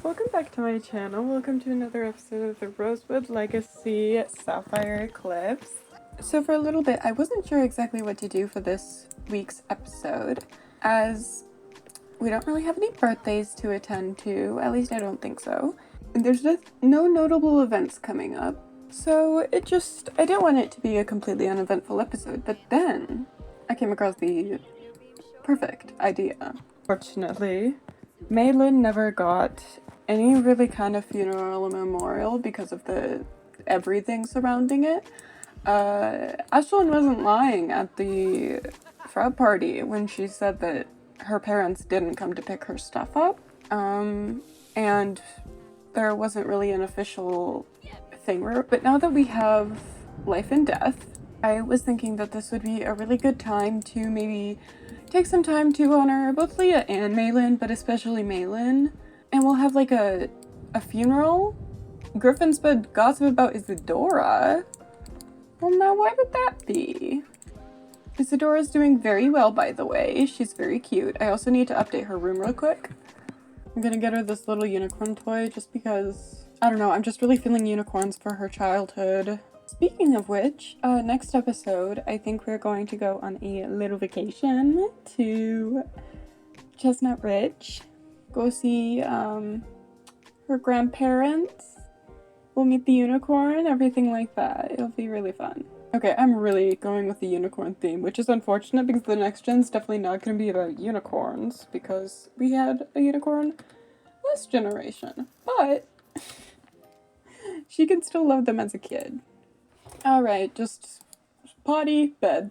Welcome back to my channel. Welcome to another episode of the Rosewood Legacy Sapphire Eclipse. So for a little bit, I wasn't sure exactly what to do for this week's episode, as we don't really have any birthdays to attend to, at least I don't think so. And there's just no notable events coming up. So I didn't want it to be a completely uneventful episode, but then I came across the perfect idea. Fortunately, Maylin never got any really kind of funeral or memorial because of the everything surrounding it. Ashlyn wasn't lying at the frat party when she said that her parents didn't come to pick her stuff up. And there wasn't really an official thing. But now that we have life and death, I was thinking that this would be a really good time to maybe take some time to honor both Leah and Maylin, but especially Maylin. And we'll have like a funeral. Griffin's been gossip about Isadora. Well, now why would that be? Isadora's doing very well, by the way. She's very cute. I also need to update her room real quick. I'm gonna get her this little unicorn toy just because, I don't know, I'm just really feeling unicorns for her childhood. Speaking of which, next episode, I think we're going to go on a little vacation to Chestnut Ridge. Go see her grandparents. We'll meet the unicorn, everything like that. It'll be really fun. Okay, I'm really going with the unicorn theme, which is unfortunate because the next gen's definitely not going to be about unicorns because we had a unicorn last generation. But she can still love them as a kid. Alright, just potty, bed.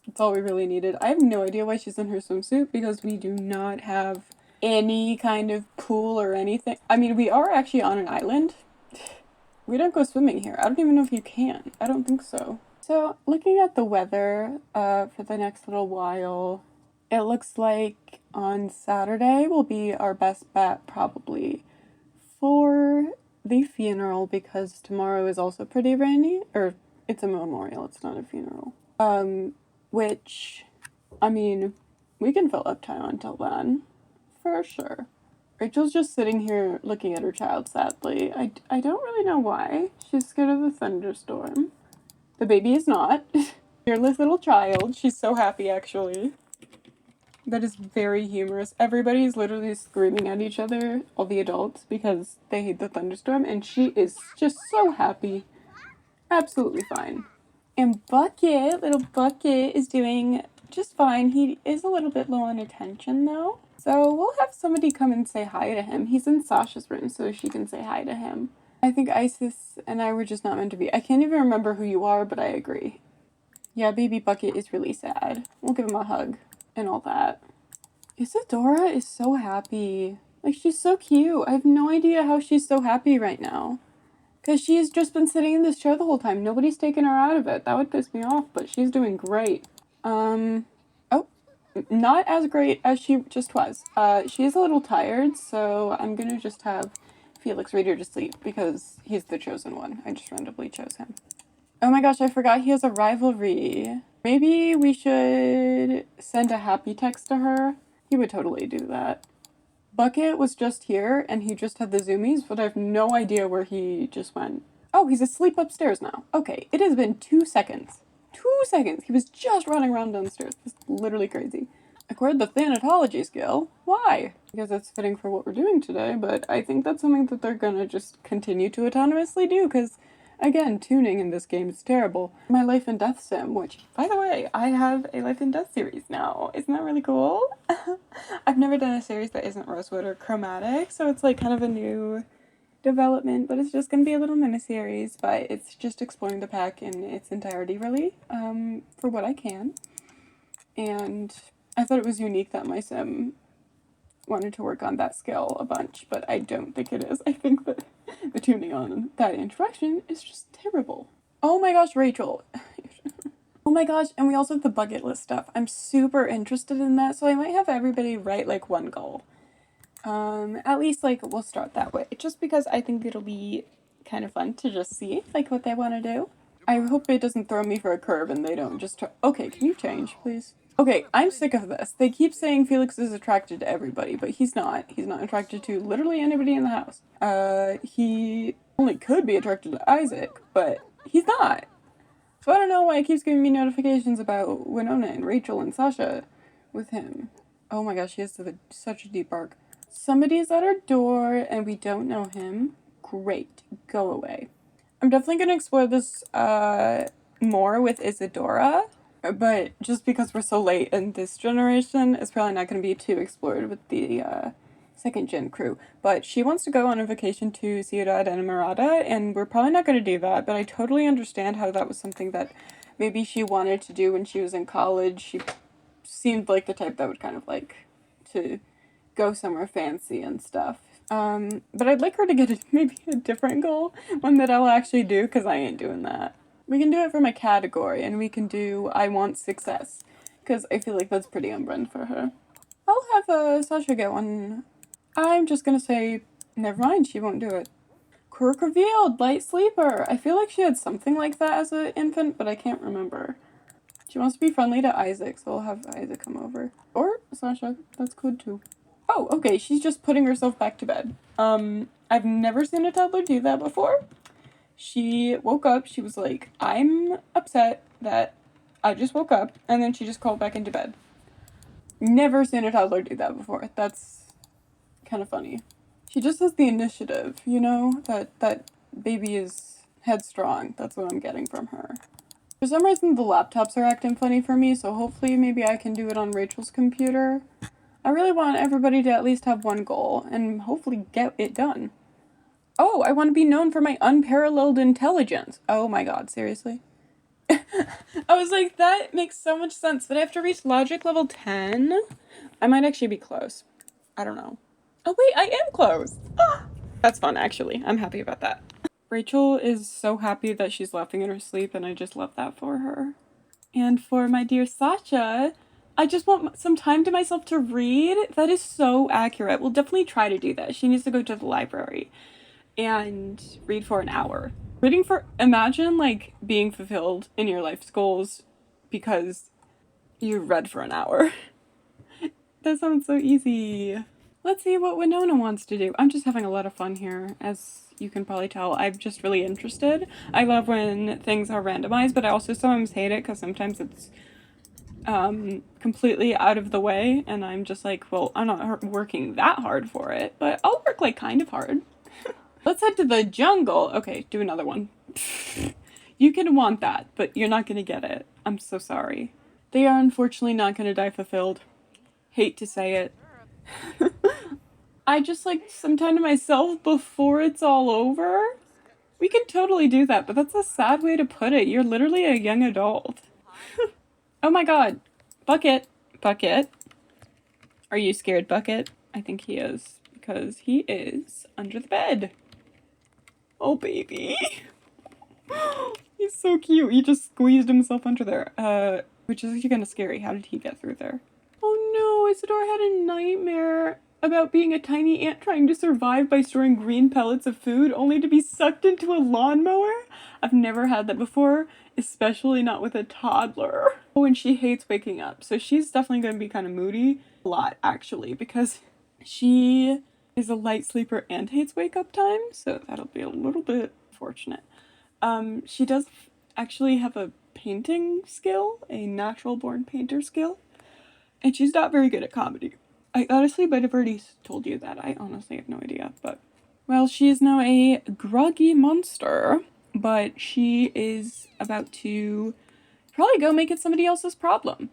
That's all we really needed. I have no idea why she's in her swimsuit because we do not have any kind of pool or anything. I mean, we are actually on an island. We don't go swimming here. I don't even know if you can. I don't think so. So, looking at the weather for the next little while, it looks like on Saturday will be our best bet probably for the funeral because tomorrow is also pretty rainy. Or, it's a memorial, it's not a funeral. Which, I mean, we can fill up time until then. For sure. Rachel's just sitting here looking at her child sadly. I don't really know why. She's scared of the thunderstorm. The baby is not. Fearless little child. She's so happy, actually. That is very humorous. Everybody's literally screaming at each other, all the adults, because they hate the thunderstorm, and she is just so happy. Absolutely fine. And little Bucket, is doing just fine. He is a little bit low on attention, though. So we'll have somebody come and say hi to him. He's in Sasha's room, so she can say hi to him. I think Isis and I were just not meant to be. I can't even remember who you are, but I agree. Yeah, baby Bucket is really sad. We'll give him a hug and all that. Isadora is so happy. Like, she's so cute. I have no idea how she's so happy right now. Because she's just been sitting in this chair the whole time. Nobody's taken her out of it. That would piss me off, but she's doing great. Not as great as she just was. She is a little tired, so I'm gonna just have Felix read her to sleep because he's the chosen one. I just randomly chose him. Oh my gosh, I forgot he has a rivalry. Maybe we should send a happy text to her. He would totally do that. Bucket was just here, and he just had the zoomies, but I have no idea where he just went. Oh, he's asleep upstairs now. Okay, it has been 2 seconds. 2 seconds. He was just running around downstairs. It's literally crazy. Acquired the thanatology skill. Why? Because it's fitting for what we're doing today, but I think that's something that they're gonna just continue to autonomously do, because, again, tuning in this game is terrible. My life and death sim, which, by the way, I have a life and death series now. Isn't that really cool? I've never done a series that isn't Rosewood or chromatic, so it's like kind of a new development, but it's just gonna be a little mini-series, but it's just exploring the pack in its entirety, really, for what I can. And I thought it was unique that my sim wanted to work on that skill a bunch, but I don't think it is. I think that the tuning on that interaction is just terrible. Oh my gosh, Rachel. Oh my gosh, and we also have the bucket list stuff. I'm super interested in that, so I might have everybody write like one goal. At least, like, we'll start that way. Just because I think it'll be kind of fun to just see, like, what they want to do. I hope it doesn't throw me for a curve and they don't just okay, can you change, please? Okay, I'm sick of this. They keep saying Felix is attracted to everybody, but he's not. He's not attracted to literally anybody in the house. He only could be attracted to Isaac, but he's not. So I don't know why it keeps giving me notifications about Winona and Rachel and Sasha with him. Oh my gosh, he has such a deep arc. Somebody's at our door and we don't know him. Great, go away. I'm definitely going to explore this more with Isadora, but just because we're so late in this generation, it's probably not going to be too explored with the second gen crew. But she wants to go on a vacation to Ciudad Enamorada, and we're probably not going to do that, but I totally understand how that was something that maybe she wanted to do when she was in college. She seemed like the type that would kind of like to go somewhere fancy and stuff. But I'd like her to get maybe a different goal, one that I'll actually do, because I ain't doing that. We can do it from a category, and we can do I want success, because I feel like that's pretty on brand for her. I'll have Sasha get one. I'm just gonna say, never mind, she won't do it. Quirk revealed, light sleeper. I feel like she had something like that as an infant, but I can't remember. She wants to be friendly to Isaac, so we'll have Isaac come over. Or Sasha, that's good too. Oh, okay, she's just putting herself back to bed. I've never seen a toddler do that before. She woke up, she was like, I'm upset that I just woke up, and then she just crawled back into bed. Never seen a toddler do that before. That's kind of funny. She just has the initiative, you know? That baby is headstrong. That's what I'm getting from her. For some reason, the laptops are acting funny for me, so hopefully maybe I can do it on Rachel's computer. I really want everybody to at least have one goal, and hopefully get it done. Oh, I want to be known for my unparalleled intelligence. Oh my god, seriously? I was like, that makes so much sense, but I have to reach logic level 10? I might actually be close. I don't know. Oh wait, I am close! That's fun, actually. I'm happy about that. Rachel is so happy that she's laughing in her sleep, and I just love that for her. And for my dear Sasha, I just want some time to myself to read. That is so accurate. We'll definitely try to do that. She needs to go to the library and read for an hour. Imagine like being fulfilled in your life's goals because you read for an hour. That sounds so easy. Let's see what Winona wants to do. I'm just having a lot of fun here, as you can probably tell. I'm just really interested. I love when things are randomized, but I also sometimes hate it because sometimes it's completely out of the way, and I'm just like, well, I'm not working that hard for it, but I'll work like kind of hard. Let's head to the jungle. Okay, do another one. You can want that, but you're not gonna get it. I'm so sorry. They are unfortunately not gonna die fulfilled. Hate to say it. I just like some time to myself before it's all over. We can totally do that, but that's a sad way to put it. You're literally a young adult. Oh my god. Bucket. Bucket. Are you scared, Bucket? I think he is, because he is under the bed. Oh, baby. He's so cute. He just squeezed himself under there. Which is actually kind of scary. How did he get through there? Oh no, Isadora had a nightmare about being a tiny ant trying to survive by storing green pellets of food only to be sucked into a lawnmower. I've never had that before, especially not with a toddler. Oh, and she hates waking up, so she's definitely going to be kind of moody. A lot, actually, because she is a light sleeper and hates wake up time, so that'll be a little bit fortunate. She does actually have a painting skill, a natural born painter skill, and she's not very good at comedy. I honestly might have already told you that. I honestly have no idea, but... Well, she is now a groggy monster, but she is about to probably go make it somebody else's problem.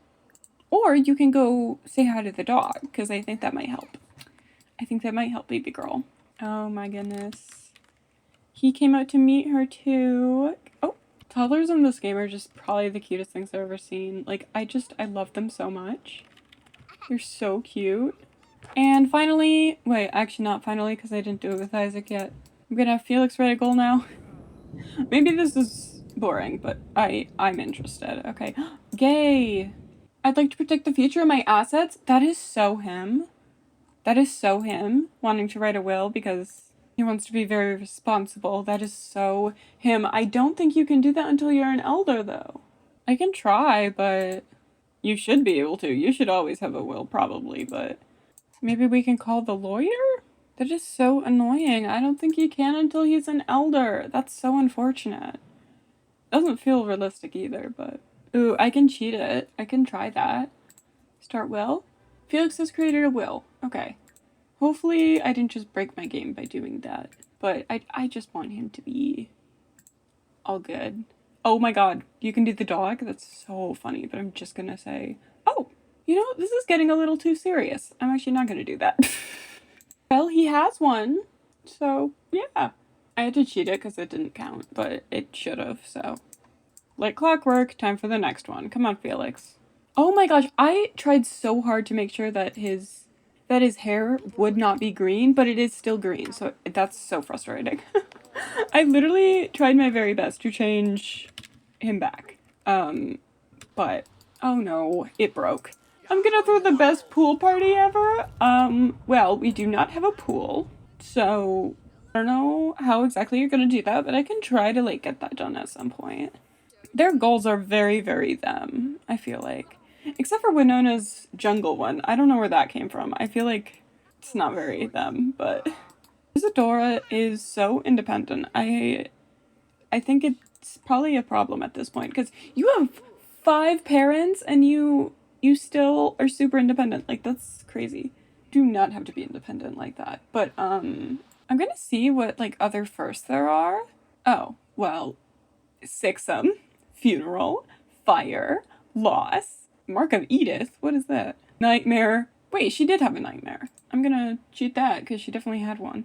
Or you can go say hi to the dog, because I think that might help. I think that might help baby girl. Oh my goodness. He came out to meet her too. Oh, toddlers in this game are just probably the cutest things I've ever seen. Like, I love them so much. They're so cute. And finally, wait, actually not finally, because I didn't do it with Isaac yet. I'm gonna have Felix write a goal now. Maybe this is boring, but I'm interested. Okay. Gay! I'd like to protect the future of my assets. That is so him. That is so him, wanting to write a will because he wants to be very responsible. That is so him. I don't think you can do that until you're an elder, though. I can try, but You should be able to. You should always have a will, probably, but maybe we can call the lawyer? That is so annoying. I don't think he can until he's an elder. That's so unfortunate. Doesn't feel realistic either, but... Ooh, I can cheat it. I can try that. Start will? Felix has created a will. Okay. Hopefully I didn't just break my game by doing that. But I just want him to be all good. Oh my god, you can do the dog? That's so funny, but I'm just gonna say, oh, you know, this is getting a little too serious. I'm actually not gonna do that. Well, he has one, so yeah. I had to cheat it because it didn't count, but it should have, so. Like clockwork, time for the next one. Come on, Felix. Oh my gosh, I tried so hard to make sure that his hair would not be green, but it is still green, so that's so frustrating. I literally tried my very best to change him back. But, oh no, it broke. I'm gonna throw the best pool party ever. Well, we do not have a pool, so I don't know how exactly you're gonna do that, but I can try to, like, get that done at some point. Their goals are very, very them, I feel like. Except for Winona's jungle one. I don't know where that came from. I feel like it's not very them, but... Isadora is so independent. I think it's probably a problem at this point, because you have 5 parents and you still are super independent. Like, that's crazy. Do not have to be independent like that. But, I'm gonna see what, like, other firsts there are. Oh, well, Sixum, funeral, fire, loss, Mark of Edith, what is that? Nightmare. Wait, she did have a nightmare. I'm gonna cheat that, because she definitely had one.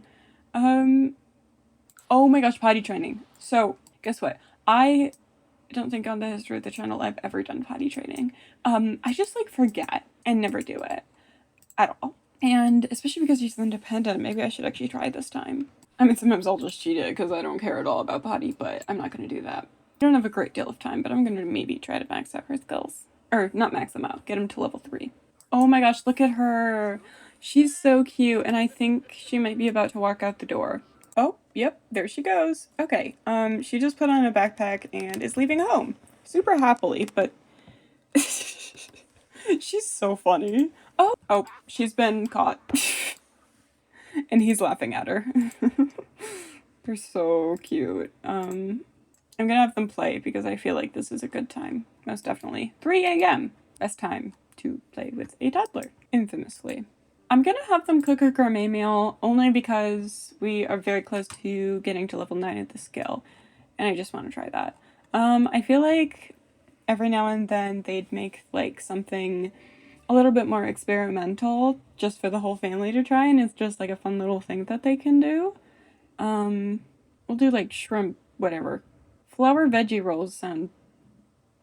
Oh my gosh, potty training. So, guess what? I don't think on the history of the channel I've ever done potty training. I just, like, forget and never do it at all. And especially because she's independent, maybe I should actually try this time. I mean, sometimes I'll just cheat it because I don't care at all about potty, but I'm not going to do that. I don't have a great deal of time, but I'm going to maybe try to max out her skills. Or, not max them out, get them to level 3. Oh my gosh, look at her. She's so cute, and I think she might be about to walk out the door. Oh, yep, there she goes. Okay, she just put on a backpack and is leaving home. Super happily, but... She's so funny. Oh, she's been caught. And he's laughing at her. They're so cute. I'm gonna have them play because I feel like this is a good time. Most definitely. 3 a.m. Best time to play with a toddler. Infamously. I'm gonna have them cook a gourmet meal only because we are very close to getting to level 9 of the skill. And I just want to try that. I feel like every now and then they'd make like something a little bit more experimental just for the whole family to try, and it's just like a fun little thing that they can do. We'll do like shrimp, whatever. Flour veggie rolls sound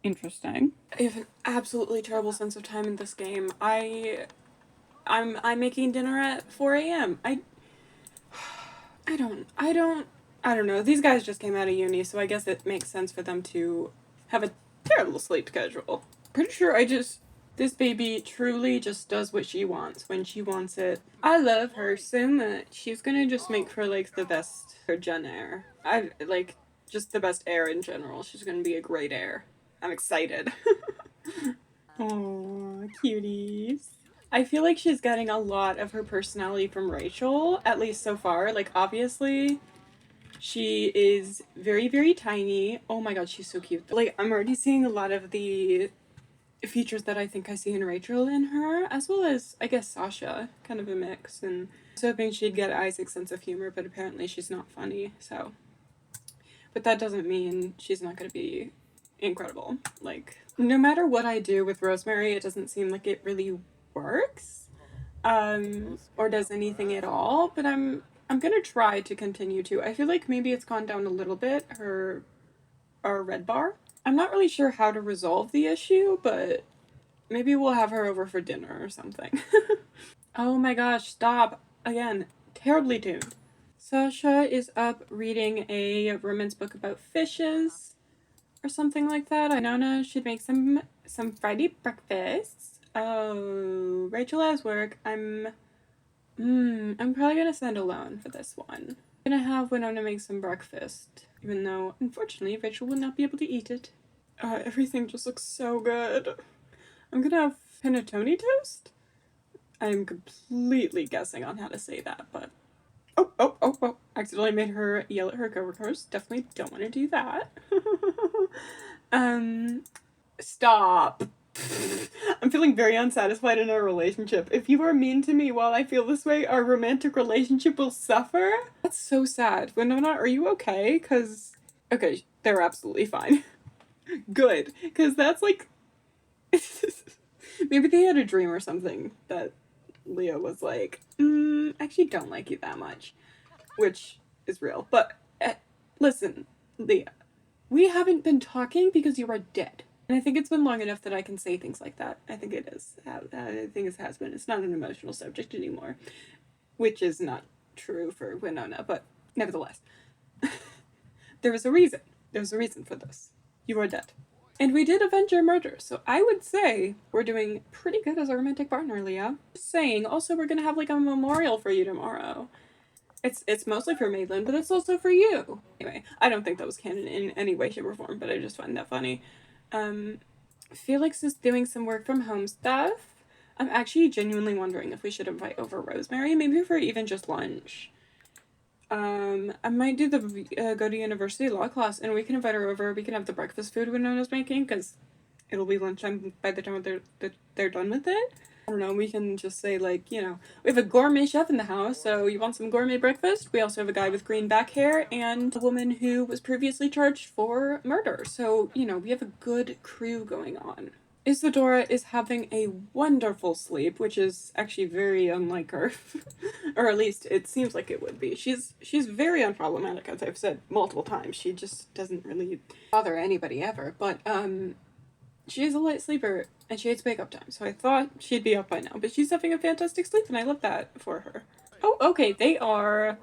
interesting. I have an absolutely terrible sense of time in this game. I'm making dinner at 4 a.m. I don't know. These guys just came out of uni, so I guess it makes sense for them to have a terrible sleep schedule. Pretty sure this baby truly just does what she wants when she wants it. I love her so much. She's gonna just make for, like, the best Gen heir. Like, just the best heir in general. She's gonna be a great heir. I'm excited. Aww, cuties. I feel like she's getting a lot of her personality from Rachel, at least so far. Like, obviously, she is very, very tiny. Oh my god, she's so cute. Like, I'm already seeing a lot of the features that I think I see in Rachel in her, as well as, I guess, Sasha. Kind of a mix. And I was hoping she'd get Isaac's sense of humor, but apparently she's not funny, so. But that doesn't mean she's not gonna be incredible. Like, no matter what I do with Rosemary, it doesn't seem like it really works. Or does anything at all, but I'm gonna try to continue to. I feel like maybe it's gone down a little bit, our red bar. I'm not really sure how to resolve the issue, but maybe we'll have her over for dinner or something. Oh my gosh, stop. Again, terribly tuned. Sasha is up reading a romance book about fishes or something like that. Nana should make some Friday breakfasts. Oh, Rachel has work. I'm probably gonna send alone for this one. I'm gonna have Winona make some breakfast, even though, unfortunately, Rachel will not be able to eat it. Everything just looks so good. I'm gonna have panettone toast? I'm completely guessing on how to say that, but... Oh. Accidentally made her yell at her coworkers. Definitely don't want to do that. um, Stop. I'm feeling very unsatisfied in our relationship. If you are mean to me while I feel this way, our romantic relationship will suffer. That's so sad. Winona, are you okay? Cause... Okay, they're absolutely fine. Good. Cause that's like... Maybe they had a dream or something that Leo was like, actually don't like you that much. Which is real. But, listen, Leo, we haven't been talking because you are dead. And I think it's been long enough that I can say things like that. I think it is. I think it has been. It's not an emotional subject anymore. Which is not true for Winona, but nevertheless. There is a reason. There's a reason for this. You are dead. And we did avenge your murder, so I would say we're doing pretty good as a romantic partner, Leah. Just saying, also we're gonna have like a memorial for you tomorrow. It's mostly for Maitland, but it's also for you. Anyway, I don't think that was canon in any way, shape, or form, but I just find that funny. Felix is doing some work from home stuff. I'm actually genuinely wondering if we should invite over Rosemary, maybe for even just lunch. I might do the go to university law class, and we can invite her over. We can have the breakfast food Winona's making, because it'll be lunchtime by the time they're done with it. I don't know, we can just say, like, you know, we have a gourmet chef in the house, so you want some gourmet breakfast? We also have a guy with green back hair and a woman who was previously charged for murder. So, you know, we have a good crew going on. Isadora is having a wonderful sleep, which is actually very unlike her. Or at least it seems like it would be. She's very unproblematic, as I've said multiple times. She just doesn't really bother anybody ever. But, she is a light sleeper, and she hates wake-up time, so I thought she'd be up by now. But she's having a fantastic sleep, and I love that for her. Oh, okay, they are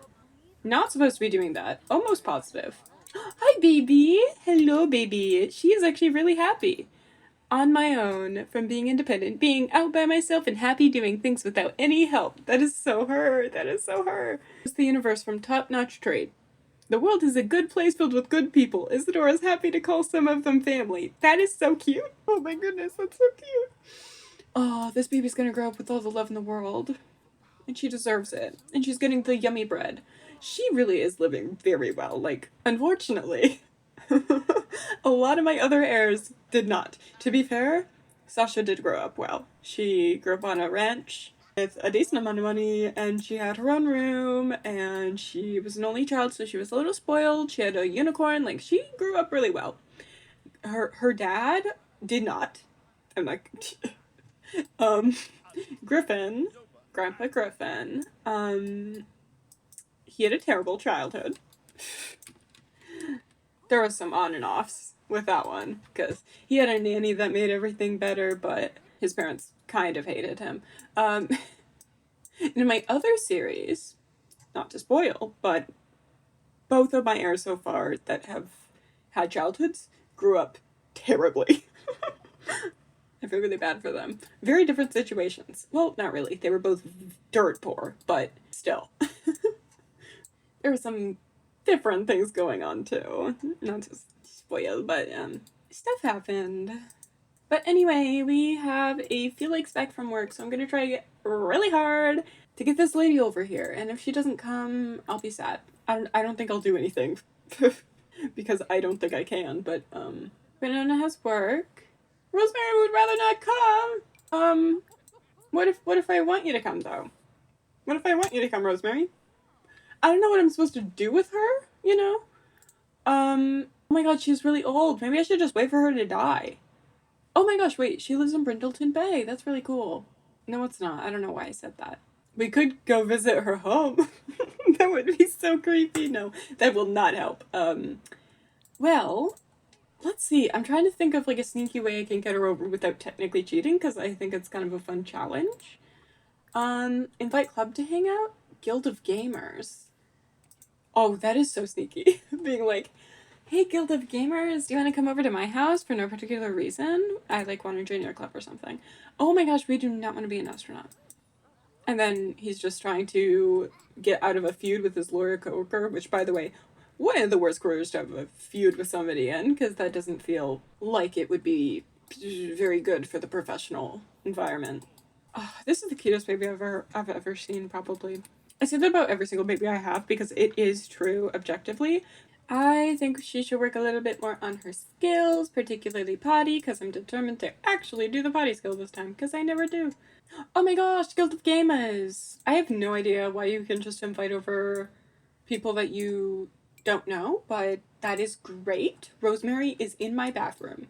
not supposed to be doing that. Almost positive. Hi, baby! Hello, baby! She is actually really happy. On my own, from being independent, being out by myself and happy doing things without any help. That is so her. That is so her. It's the universe from top-notch trade. The world is a good place filled with good people. Isadora is happy to call some of them family. That is so cute. Oh my goodness, that's so cute. Oh, this baby's gonna grow up with all the love in the world. And she deserves it. And she's getting the yummy bread. She really is living very well. Like, unfortunately, a lot of my other heirs did not. To be fair, Sasha did grow up well. She grew up on a ranch with a decent amount of money, and she had her own room, and she was an only child, so she was a little spoiled. She had a unicorn. Like, she grew up really well. Her dad did not. I'm like, Griffin, Grandpa Griffin, he had a terrible childhood. There was some on and offs with that one, because he had a nanny that made everything better, but his parents kind of hated him. In my other series, not to spoil, but both of my heirs so far that have had childhoods grew up terribly. I feel really bad for them. Very different situations. Well, not really. They were both dirt poor, but still. There were some different things going on too. Not to spoil, but stuff happened. But anyway, we have a Felix back from work, so I'm gonna try really hard to get this lady over here. And if she doesn't come, I'll be sad. I don't think I'll do anything because I don't think I can. But Winona has work. Rosemary would rather not come. What if I want you to come though? What if I want you to come, Rosemary? I don't know what I'm supposed to do with her, you know? Oh my god, she's really old. Maybe I should just wait for her to die. Oh my gosh, wait, she lives in Brindleton Bay. That's really cool. No, it's not. I don't know why I said that. We could go visit her home. That would be so creepy. No, that will not help. Well, let's see. I'm trying to think of like a sneaky way I can get her over without technically cheating, because I think it's kind of a fun challenge. Invite club to hang out? Guild of Gamers. Oh, that is so sneaky. Being like, hey, Guild of Gamers, do you want to come over to my house for no particular reason? I, like, want to join your club or something. Oh my gosh, we do not want to be an astronaut. And then he's just trying to get out of a feud with his lawyer coworker, which, by the way, one of the worst careers to have a feud with somebody in, because that doesn't feel like it would be very good for the professional environment. Oh, this is the cutest baby I've ever seen, probably. I say that about every single baby I have because it is true objectively. I think she should work a little bit more on her skills, particularly potty, because I'm determined to actually do the potty skill this time, because I never do. Oh my gosh, Guild of Gamers! I have no idea why you can just invite over people that you don't know, but that is great. Rosemary is in my bathroom.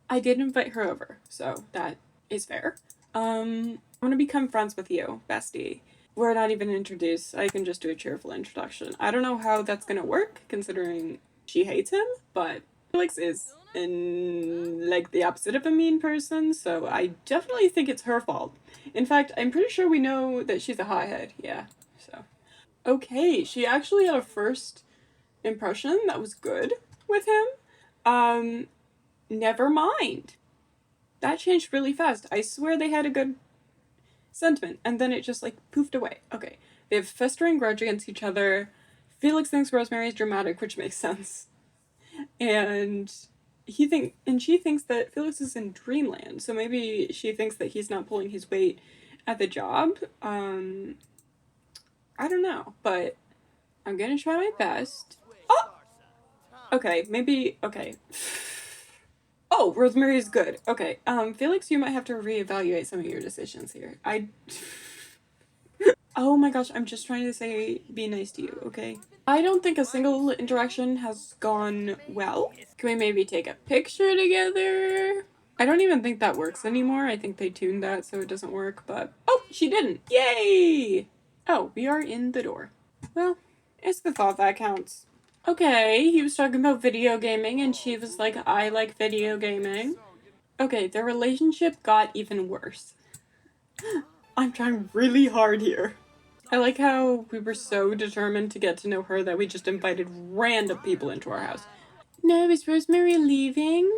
I did invite her over, so that is fair. I want to become friends with you, bestie. We're not even introduced. I can just do a cheerful introduction. I don't know how that's gonna work, considering she hates him, but Felix is like the opposite of a mean person, so I definitely think it's her fault. In fact, I'm pretty sure we know that she's a hothead, yeah, so. Okay, she actually had a first impression that was good with him. Never mind. That changed really fast. I swear they had a good sentiment, and then it just like poofed away. Okay, they have festering grudge against each other. Felix thinks Rosemary is dramatic, which makes sense, and she thinks that Felix is in dreamland. So maybe she thinks that he's not pulling his weight at the job. I don't know, but I'm gonna try my best. Oh, okay, maybe okay. Oh, Rosemary is good. Okay, Felix, you might have to reevaluate some of your decisions here. Oh my gosh, I'm just trying to say be nice to you, okay? I don't think a single interaction has gone well. Can we maybe take a picture together? I don't even think that works anymore. I think they tuned that so it doesn't work, but... Oh, she didn't! Yay! Oh, we are in the door. Well, it's the thought that counts. Okay, he was talking about video gaming and she was like, I like video gaming. Okay, their relationship got even worse. I'm trying really hard here. I like how we were so determined to get to know her that we just invited random people into our house. No, is Rosemary leaving?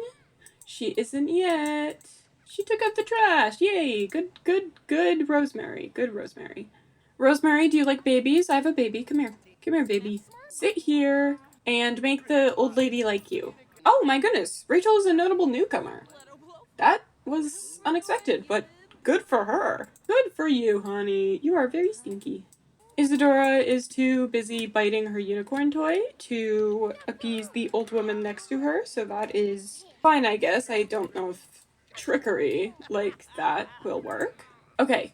She isn't yet. She took out the trash. Yay! Good Rosemary. Good Rosemary. Rosemary, do you like babies? I have a baby. Come here. Come here, baby. Sit here and make the old lady like you. Oh my goodness, Rachel is a notable newcomer. That was unexpected, but good for her. Good for you, honey. You are very stinky. Isadora is too busy biting her unicorn toy to appease the old woman next to her, so that is fine, I guess. I don't know if trickery like that will work. Okay.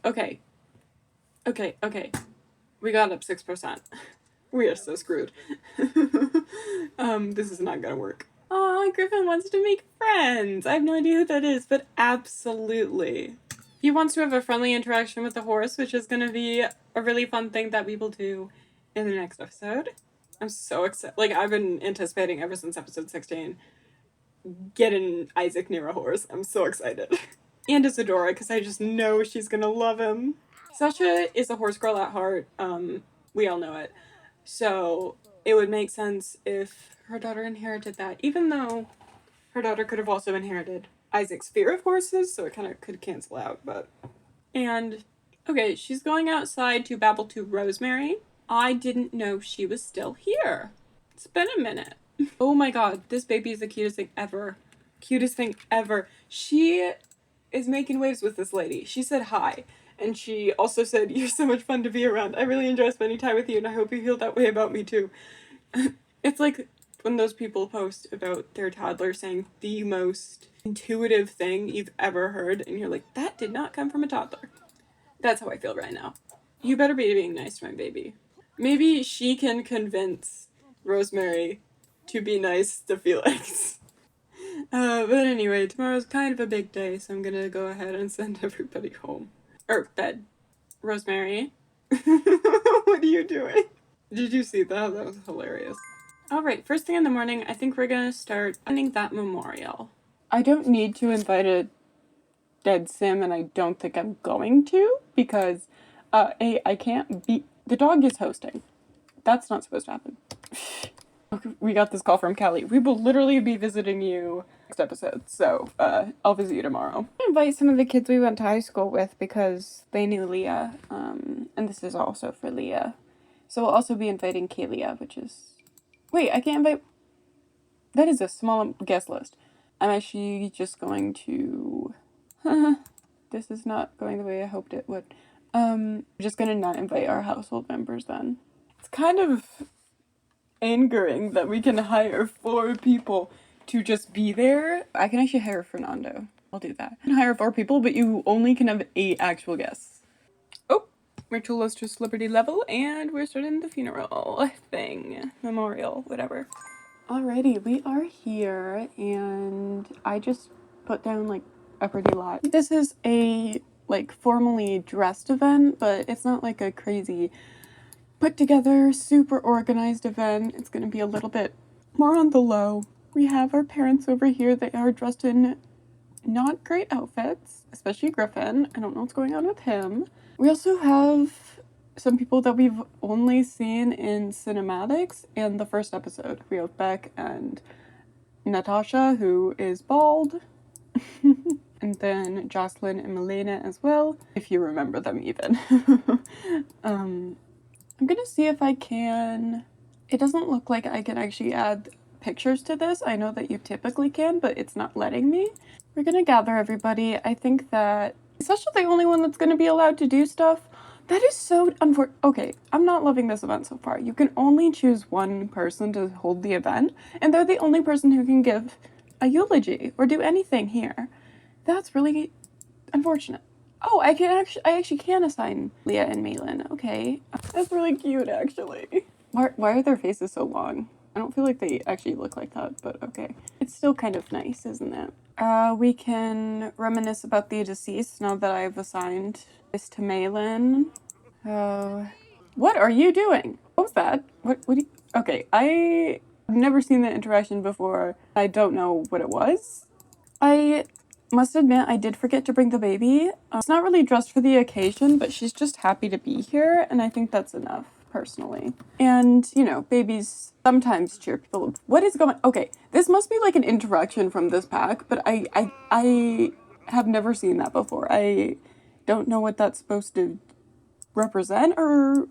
We got up 6%. We are so screwed. This is not gonna work. Aw, Griffin wants to make friends. I have no idea who that is, but absolutely. He wants to have a friendly interaction with the horse, which is gonna be a really fun thing that we will do in the next episode. I'm so excited. Like, I've been anticipating ever since episode 16 getting Isaac near a horse. I'm so excited. And Isadora, because I just know she's gonna love him. Sasha is a horse girl at heart. We all know it. So it would make sense if her daughter inherited that, even though her daughter could have also inherited Isaac's fear of horses, so it kind of could cancel out, but... And, okay, she's going outside to babble to Rosemary. I didn't know she was still here. It's been a minute. Oh my god, this baby is the cutest thing ever. Cutest thing ever. She is making waves with this lady. She said hi. And she also said, you're so much fun to be around. I really enjoy spending time with you, and I hope you feel that way about me too. It's like when those people post about their toddler saying the most intuitive thing you've ever heard, and you're like, that did not come from a toddler. That's how I feel right now. You better be being nice to my baby. Maybe she can convince Rosemary to be nice to Felix. But anyway, tomorrow's kind of a big day, so I'm gonna go ahead and send everybody home. Or bed. Rosemary. What are you doing? Did you see that? That was hilarious. Alright, first thing in the morning, I think we're gonna start finding that memorial. I don't need to invite a dead sim, and I don't think I'm going to, because, I can't be... The dog is hosting. That's not supposed to happen. Okay, we got this call from Callie. We will literally be visiting you next episode, so, I'll visit you tomorrow. I invite some of the kids we went to high school with because they knew Leah, and this is also for Leah. So we'll also be inviting Kalia, which is... Wait, I can't invite... That is a small guest list. I'm actually just going to... This is not going the way I hoped it would. I'm just gonna not invite our household members then. It's kind of angering that we can hire 4 people to just be there. I can actually hire Fernando. I'll do that. I can hire 4 people, but you only can have 8 actual guests. Oh, ritual is to celebrity level, and we're starting the funeral thing. Memorial, whatever. Alrighty, we are here, and I just put down, like, a pretty lot. This is a, like, formally dressed event, but it's not, like, a crazy put together, super organized event. It's gonna be a little bit more on the low. We have our parents over here. They are dressed in not great outfits, especially Griffin. I don't know what's going on with him. We also have some people that we've only seen in cinematics and the first episode. We have Beck and Natasha, who is bald. And then Jocelyn and Milena as well, if you remember them even. I'm gonna see if I can... It doesn't look like I can actually add pictures to this. I know that you typically can, but it's not letting me. We're gonna gather everybody. I think that... Is Sasha the only one that's gonna be allowed to do stuff? That is so unfortunate. Okay, I'm not loving this event so far. You can only choose one person to hold the event, and they're the only person who can give a eulogy or do anything here. That's really unfortunate. Oh, I actually can assign Leah and Malin. Okay. That's really cute, actually. Why are their faces so long? I don't feel like they actually look like that, but okay. It's still kind of nice, isn't it? We can reminisce about the deceased now that I've assigned this to Malin. What are you doing? What was that? What do you... Okay, I've never seen the interaction before. I don't know what it was. I must admit, I did forget to bring the baby. It's not really dressed for the occasion, but she's just happy to be here, and I think that's enough, personally. And, you know, babies sometimes cheer people up. What is going... Okay, this must be like an interaction from this pack, but I have never seen that before. I don't know what that's supposed to represent, or...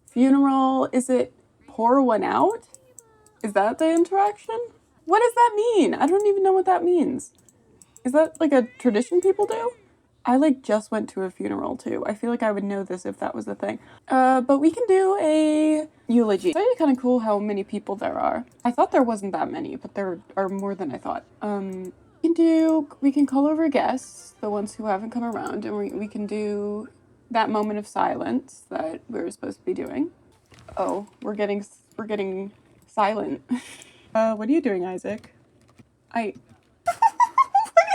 funeral? Is it pour one out? Is that the interaction? What does that mean? I don't even know what that means. Is that like a tradition people do? I like just went to a funeral too. I feel like I would know this if that was a thing. But we can do a eulogy. It's actually kind of cool how many people there are. I thought there wasn't that many, but there are more than I thought. We can call over guests, the ones who haven't come around, and we can do that moment of silence that we were supposed to be doing. Oh, we're getting silent. What are you doing, Isaac? What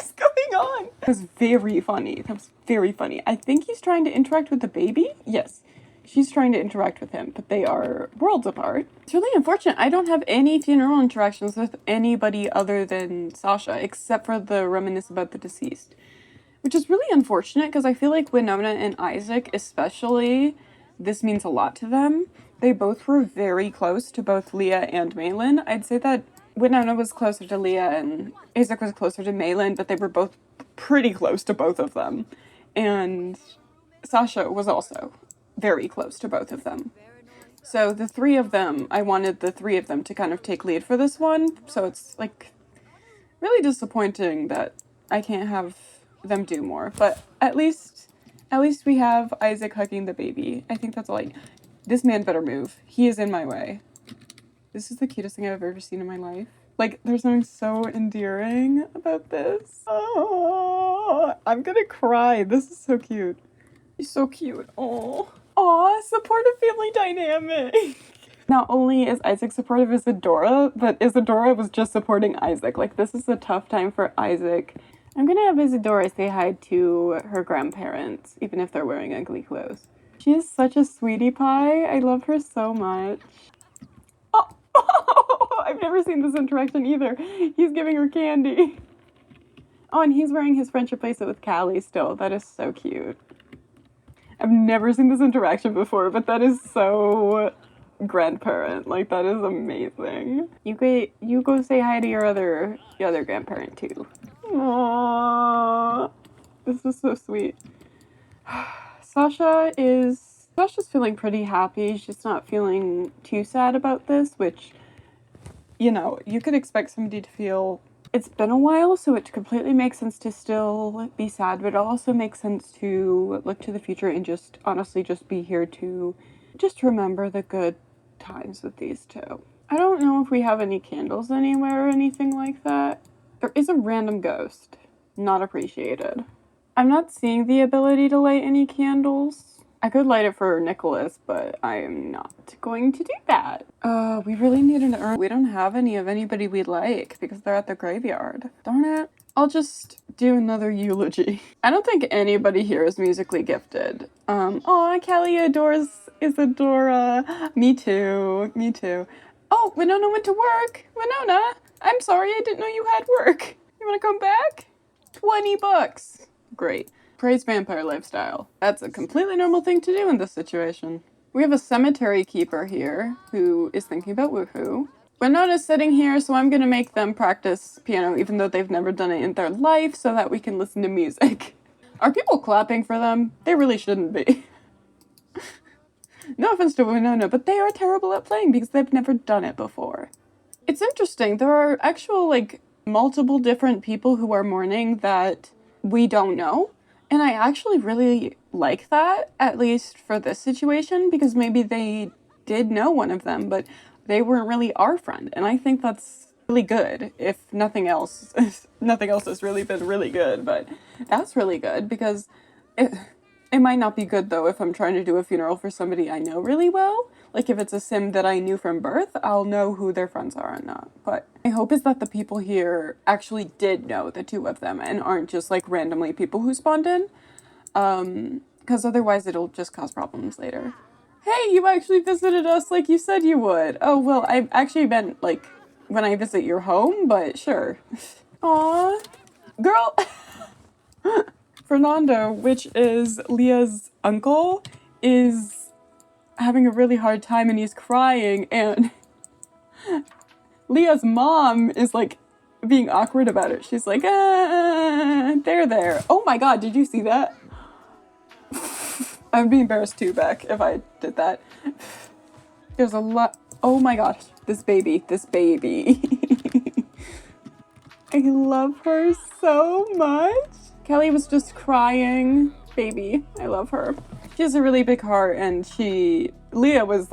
is going on? That was very funny. That was very funny. I think he's trying to interact with the baby. Yes, she's trying to interact with him, but they are worlds apart. It's really unfortunate. I don't have any funeral interactions with anybody other than Sasha, except for the reminisce about the deceased. Which is really unfortunate, because I feel like Winona and Isaac especially, this means a lot to them. They both were very close to both Leah and Malin. I'd say that Winona was closer to Leah and Isaac was closer to Malin, but they were both pretty close to both of them. And Sasha was also very close to both of them. So the 3 of them, I wanted the 3 of them to kind of take lead for this one. So it's like really disappointing that I can't have them do more. But at least we have Isaac hugging the baby. I think that's all This man better move. He is in my way. This is the cutest thing I've ever seen in my life. Like, there's something so endearing about this. Oh, I'm gonna cry. This is so cute. He's so cute. Oh. Aw, supportive family dynamic. Not only is Isaac supportive of Isadora, but Isadora was just supporting Isaac. Like, this is a tough time for Isaac. I'm gonna have Isadora say hi to her grandparents, even if they're wearing ugly clothes. She is such a sweetie pie. I love her so much. Oh, I've never seen this interaction either. He's giving her candy. Oh, and he's wearing his friendship bracelet with Callie still. That is so cute. I've never seen this interaction before, but that is so grandparent. Like, that is amazing. You go say hi to your other grandparent too. Aww. This is so sweet. Sasha's feeling pretty happy. She's not feeling too sad about this, which, you know, you could expect somebody to feel It's been a while, so it completely makes sense to still be sad, but it also makes sense to look to the future and just honestly just be here to just remember the good times with these two. I don't know if we have any candles anywhere or anything like that. There is a random ghost. Not appreciated. I'm not seeing the ability to light any candles. I could light it for Nicholas, but I am not going to do that. We really need an urn. We don't have any of anybody we like because they're at the graveyard. Darn it. I'll just do another eulogy. I don't think anybody here is musically gifted. Aw, Kelly adores Isadora. Me too. Me too. Oh, Winona went to work. Winona, I'm sorry, I didn't know you had work. You wanna come back? $20. Great. Praise vampire lifestyle. That's a completely normal thing to do in this situation. We have a cemetery keeper here who is thinking about woohoo. Winona's sitting here, so I'm gonna make them practice piano even though they've never done it in their life so that we can listen to music. Are people clapping for them? They really shouldn't be. No offense to Winona, but they are terrible at playing because they've never done it before. It's interesting. There are actual, multiple different people who are mourning that we don't know. And I actually really like that, at least for this situation, because maybe they did know one of them, but they weren't really our friend. And I think that's really good, if nothing else. Nothing else has really been really good, but that's really good because it might not be good, though, if I'm trying to do a funeral for somebody I know really well. Like, if it's a sim that I knew from birth, I'll know who their friends are and not. But my hope is that the people here actually did know the two of them and aren't just, randomly people who spawned in. Because otherwise it'll just cause problems later. Hey, you actually visited us like you said you would. Oh, well, I actually meant, when I visit your home, but sure. Aw. Girl! Fernando, which is Leah's uncle, is having a really hard time and he's crying, and Leah's mom is being awkward about it. She's like, there. Oh my god, did you see that? I'd be embarrassed too, Beck, if I did that. There's a lot. Oh my gosh, this baby. I love her so much. Kelly was just crying. Baby, I love her. She has a really big heart, and Leah was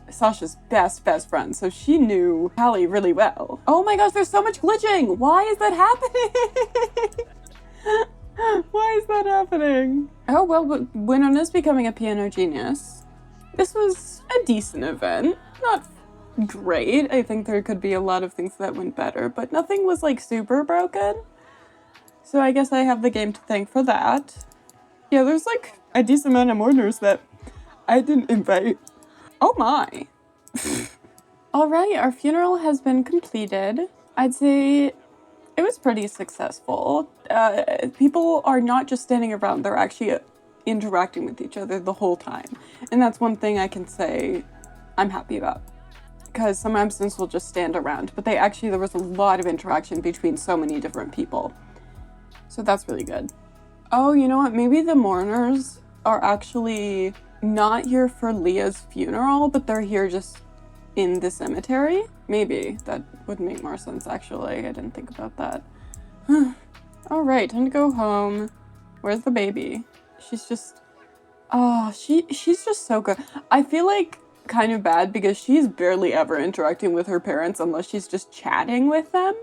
Sasha's best friend, so she knew Callie really well. Oh my gosh, there's so much glitching! Why is that happening? Why is that happening? Oh well, but Winona's becoming a piano genius. This was a decent event. Not great. I think there could be a lot of things that went better, but nothing was super broken. So I guess I have the game to thank for that. Yeah, there's a decent amount of mourners that I didn't invite. Oh my. Alright, our funeral has been completed. I'd say it was pretty successful. People are not just standing around, they're actually interacting with each other the whole time. And that's one thing I can say I'm happy about. Because some absents will just stand around, but there was a lot of interaction between so many different people. So that's really good. Oh, you know what? Maybe the mourners are actually not here for Leah's funeral, but they're here just in the cemetery? Maybe. That would make more sense, actually. I didn't think about that. Alright, time to go home. Where's the baby? She's just... Oh, she's just so good. I feel kind of bad because she's barely ever interacting with her parents unless she's just chatting with them.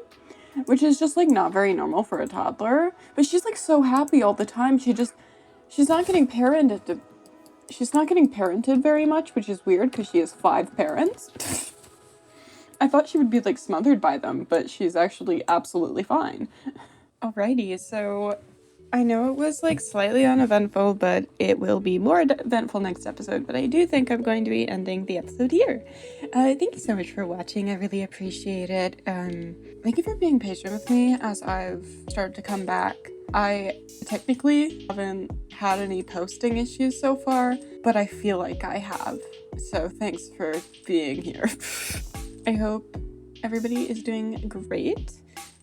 Which is just not very normal for a toddler. But she's so happy all the time. She's not getting parented. She's not getting parented very much, which is weird because she has 5 parents. I thought she would be smothered by them, but she's actually absolutely fine. Alrighty, so I know it was slightly uneventful, but it will be more eventful next episode, but I do think I'm going to be ending the episode here. Thank you so much for watching. I really appreciate it. Thank you for being patient with me as I've started to come back. I technically haven't had any posting issues so far, but I feel like I have. So thanks for being here. I hope everybody is doing great.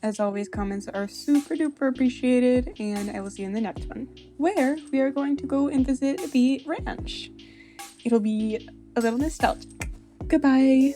As always, comments are super duper appreciated, and I will see you in the next one, where we are going to go and visit the ranch. It'll be a little nostalgic. Goodbye!